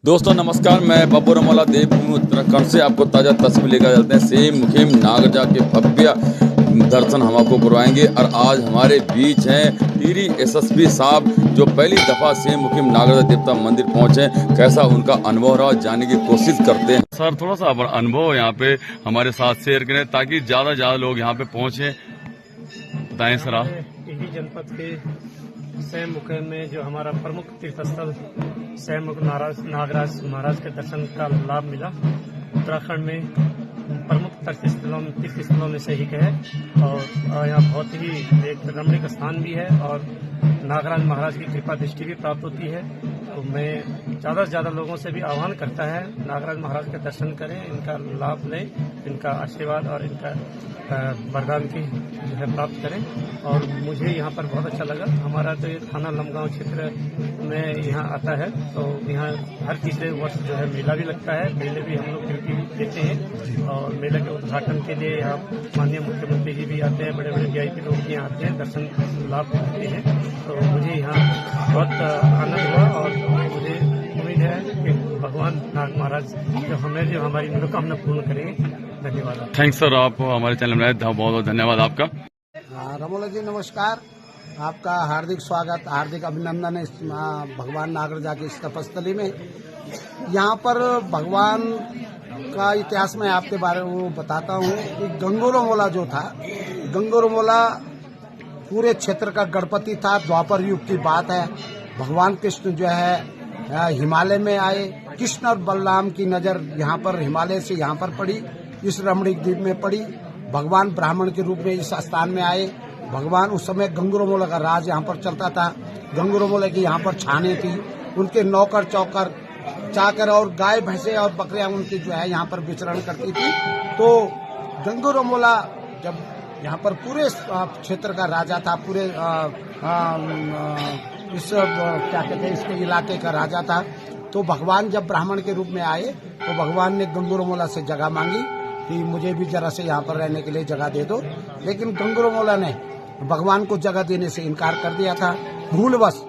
दोस्तों नमस्कार, मैं बब्बू रमोला देवभूमि उत्तराखंड से आपको ताज़ा तस्वीर लेकर चलते हैं। सेम मुखिम नागरजा के भव्य दर्शन हम आपको करवाएंगे। और आज हमारे बीच हैं टीरी एसएसपी साहब, जो पहली दफ़ा सेम मुखिम नागरजा देवता मंदिर पहुंचे। कैसा उनका अनुभव रहा जानने की कोशिश करते हैं। सर, थोड़ा सा अनुभव यहाँ पे हमारे साथ शेयर करें ताकि ज़्यादा लोग यहाँ पे पहुँचे। बताएं सर आप। टिहरी जनपद के सेम मुखिम में जो हमारा प्रमुख तीर्थ स्थल सेम नागराज महाराज के दर्शन का लाभ मिला। उत्तराखंड में प्रमुख तीर्थ स्थलों में से एक है और यहाँ बहुत ही एक रमणीक स्थान भी है और नागराज महाराज की कृपा दृष्टि भी प्राप्त होती है। तो मैं ज़्यादा से ज़्यादा लोगों से भी आह्वान करता है नागराज महाराज के दर्शन करें, इनका लाभ लें, इनका आशीर्वाद और इनका वरदान की जो है प्राप्त करें। और मुझे यहाँ पर बहुत अच्छा लगा। हमारा तो ये थाना लमगांव क्षेत्र में यहाँ आता है, तो यहाँ हर तीसरे वर्ष जो है मेला भी लगता है। मेले भी हम लोग ड्यूटी देते हैं और मेले के उद्घाटन के लिए यहाँ माननीय मुख्यमंत्री जी भी आते हैं, बड़े बड़े VIP लोग भी यहाँ आते हैं, दर्शन लाभ करते हैं। तो मुझे यहाँ बहुत आनंद हुआ और मुझे उम्मीद है कि भगवान नाग महाराज जो हमारी मनोकामना पूर्ण करेंगे। धन्यवाद। थैंक्स सर, आप हमारे चैनल में बहुत बहुत धन्यवाद आपका। रमोला जी नमस्कार, आपका हार्दिक स्वागत, हार्दिक अभिनंदन है इस भगवान नागरजा की इस तपस्थली में। यहाँ पर भगवान का इतिहास में आपके बारे में वो बताता हूँ कि गंगोरमोला जो था, गंगोरमोला पूरे क्षेत्र का गणपति था। द्वापर युग की बात है। भगवान कृष्ण जो है हिमालय में आए। कृष्ण और बलराम की नजर यहाँ पर हिमालय से यहाँ पर पड़ी, इस रमणीक द्वीप में पड़ी। भगवान ब्राह्मण के रूप में इस स्थान में आए। भगवान उस समय गंगोरमोला का राज यहाँ पर चलता था। गंगोरमोला की यहाँ पर छाने थी, उनके नौकर चौकर चाकर और गाय भैंसे और बकरियां उनकी जो है यहाँ पर विचरण करती थी। तो गंगोरमोला जब यहाँ पर पूरे क्षेत्र का राजा था, पूरे इस क्या कहते हैं इसके इलाके का राजा था। तो भगवान जब ब्राह्मण के रूप में आए तो भगवान ने गंगोरमोला से जगह मांगी कि मुझे भी जरा से यहाँ पर रहने के लिए जगह दे दो। लेकिन गंगोरमोला ने भगवान को जगह देने से इनकार कर दिया था भूलवश,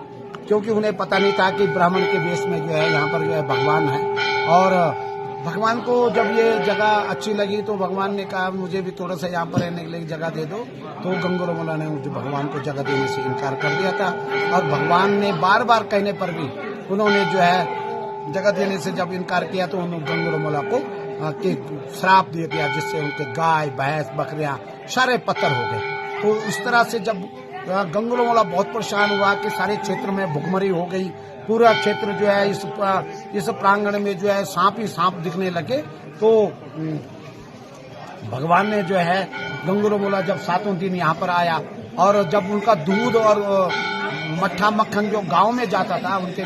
क्योंकि उन्हें पता नहीं था कि ब्राह्मण के वेश में जो है यहाँ पर जो है भगवान है। और भगवान को जब ये जगह अच्छी लगी तो भगवान ने कहा मुझे भी थोड़ा सा यहाँ पर रहने के लिए जगह दे दो। तो गंगोरमोला ने मुझे भगवान को जगह देने से इनकार कर दिया था। और भगवान ने बार बार कहने पर भी उन्होंने जो है जगह देने से जब इनकार किया तो उन्होंने गंगोरमोला को के श्राप दे दिया, जिससे उनके गाय भैंस बकरियां सारे पत्थर हो गए। तो इस तरह से जब गंगोरमोला बहुत परेशान हुआ कि सारे क्षेत्र में भुखमरी हो गई, पूरा क्षेत्र जो है इस प्रांगण में जो है सांप ही सांप दिखने लगे। तो भगवान ने जो है गंगोरमोला जब 7वें दिन यहाँ पर आया और जब उनका दूध और मट्ठा मक्खन जो गांव में जाता था, उनके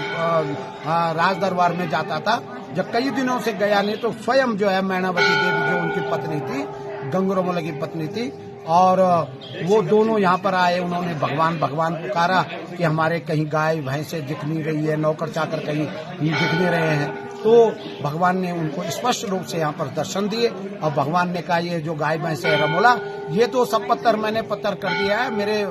राज दरबार में जाता था, जब कई दिनों से गया नहीं तो स्वयं जो है मैनावती देवी जो उनकी पत्नी थी, गंगोरमोला की पत्नी थी, और वो दोनों यहाँ पर आए। उन्होंने भगवान भगवान पुकारा कि हमारे कहीं गाय भैंसे दिख नहीं रही है, नौकर चाकर कहीं दिख नहीं रहे हैं। तो भगवान ने उनको स्पष्ट रूप से यहाँ पर दर्शन दिए और भगवान ने कहा ये जो गाय भैंसे है रमोला, ये तो सब पत्थर मैंने पत्थर कर दिया है, मेरे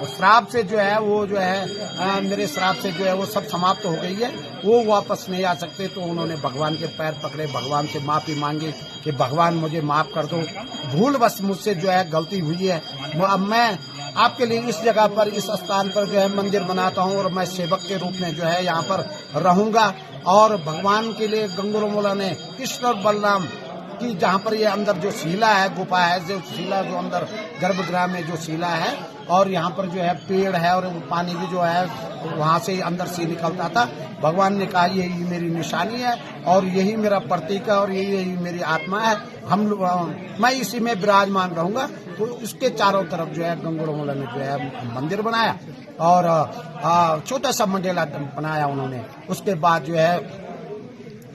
श्राप से जो है वो जो है मेरे श्राप से जो है वो सब समाप्त हो गई है, वो वापस नहीं आ सकते। तो उन्होंने भगवान के पैर पकड़े, भगवान से माफी मांगी कि भगवान मुझे माफ कर दो, भूलवश मुझसे जो है गलती हुई है। अब मैं आपके लिए इस जगह पर इस स्थान पर जो है मंदिर बनाता हूँ और मैं सेवक के रूप में जो है यहाँ पर रहूंगा। और भगवान के लिए गंगोरमोला ने कृष्ण और बलराम की जहाँ पर ये अंदर जो शिला है, गुफा है, जो शिला जो अंदर गर्भगृह में जो शिला है, और यहाँ पर जो है पेड़ है और पानी भी जो है वहाँ से अंदर से निकलता था। भगवान ने कहा यही मेरी निशानी है और यही मेरा प्रतीक है और यही मेरी आत्मा है, मैं इसी में विराजमान रहूंगा। तो उसके चारों तरफ जो है गंगोरमोला ने जो है मंदिर बनाया और छोटा सा मंडेला बनाया उन्होंने। उसके बाद जो है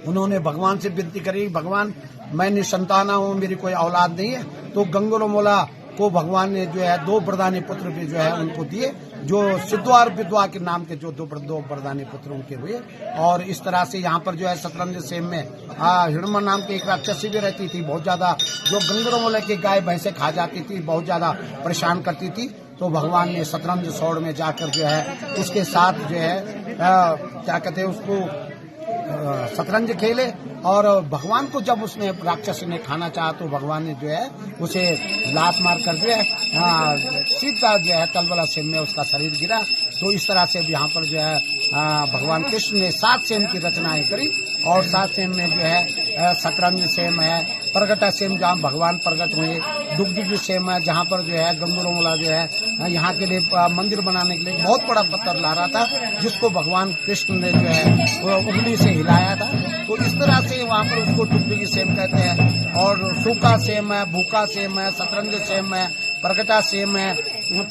उन्होंने भगवान से विनती करी, भगवान मैं निसंताना हूँ, मेरी कोई औलाद नहीं है। तो गंगोरमोला को भगवान ने जो है 2 वरदानी पुत्र भी जो है उनको दिए, जो सिद्धवा और विधवा के नाम के जो 2 वरदानी पुत्र उनके हुए। और इस तरह से यहाँ पर जो है शतरंज सेम में हिड़मा नाम की एक राक्षसी भी रहती थी, बहुत ज्यादा, जो गंगोरमोला की गाय भैंसे खा जाती थी, बहुत ज्यादा परेशान करती थी। तो भगवान ने शतरंज सौड़ में जाकर जो है उसके साथ जो है क्या कहते हैं उसको शतरंज खेले और भगवान को जब उसने राक्षस ने खाना चाहा तो भगवान ने जो है उसे लात मार कर जो है सीधा जो है तलवार सेम में उसका शरीर गिरा। तो इस तरह से यहाँ पर जो है भगवान कृष्ण ने 7 सेम की रचनाएं करी और 7 सेम में जो है शतरंज सेम है, प्रगटा सेम जहाँ भगवान प्रकट हुए, डुगडुगी सेम है जहाँ पर जो है गंगूरमोला जो है यहाँ के लिए मंदिर बनाने के लिए बहुत बड़ा पत्थर ला रहा था जिसको भगवान कृष्ण ने जो है उंगली से हिलाया था। तो इस तरह से वहाँ पर उसको डुगडुगी सेम कहते हैं। और सूखा सेम है, भूखा सेम है, शतरंज सेम है, प्रगटा सेम है,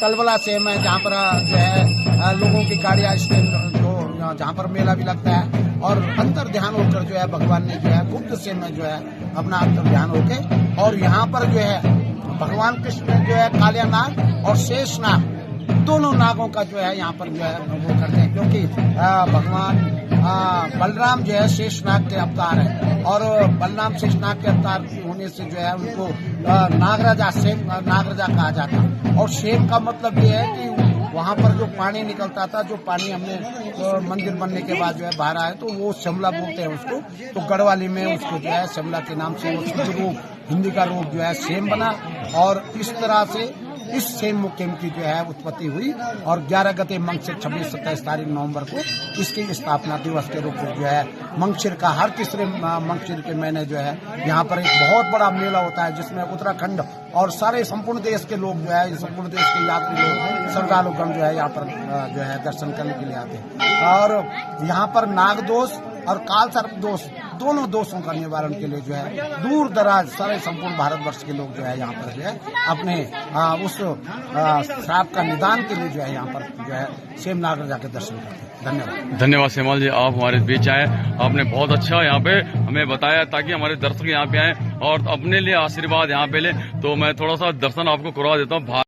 तलवार सेम है जहाँ पर जो है लोगों की गाड़ियाँ जो जहाँ पर मेला भी लगता है। और अंतर ध्यान होकर जो है भगवान ने जो है गुप्त सेम में जो है अपना अंतर ध्यान होके और यहाँ पर जो है भगवान कृष्ण ने जो है कालिया नाग और शेष नाग दोनों नागों का जो है यहाँ पर जो है वो करते हैं क्योंकि भगवान बलराम जो है शेषनाग के अवतार है और बलराम शेषनाग के अवतार होने से जो है उनको नागराजा कहा जाता है। और शेम का मतलब ये है कि वहाँ पर जो पानी निकलता था, जो पानी हमने मंदिर बनने के बाद जो है बाहर आया तो वो शिमला बोलते हैं उसको। तो गढ़वाली में उसको जो है शिमला के नाम से वो शुद्ध रूप हिंदी का रूप जो है सेम बना। और इस तरह से इस सेम मुकेम की जो है उत्पत्ति हुई और 11 गते मंगशिर 26-27 तारीख नवंबर को इसकी स्थापना दिवस के रूप में जो है मंगशिर का हर तीसरे मंगशिर के महीने जो है यहाँ पर एक बहुत बड़ा मेला होता है जिसमें उत्तराखंड और सारे संपूर्ण देश के लोग जो है संपूर्ण देश के यात्री लोग श्रद्धालुगण जो है यहाँ पर जो है दर्शन करने के लिए आते हैं। और यहाँ पर नागदोष और काल सर्प दोष दोनों दोषों का निवारण के लिए जो है दूर दराज सारे संपूर्ण भारतवर्ष के लोग जो है यहाँ पर जो है अपने उस श्राप का निदान के लिए जो है यहाँ पर जो है सेम नागराजा के दर्शन करते हैं। धन्यवाद। धन्यवाद सेमल जी, आप हमारे बीच आए, आपने बहुत अच्छा यहाँ पे हमें बताया ताकि हमारे दर्शक यहाँ पे आए और अपने लिए आशीर्वाद यहाँ पे ले। तो मैं थोड़ा सा दर्शन आपको करवा देता हूँ।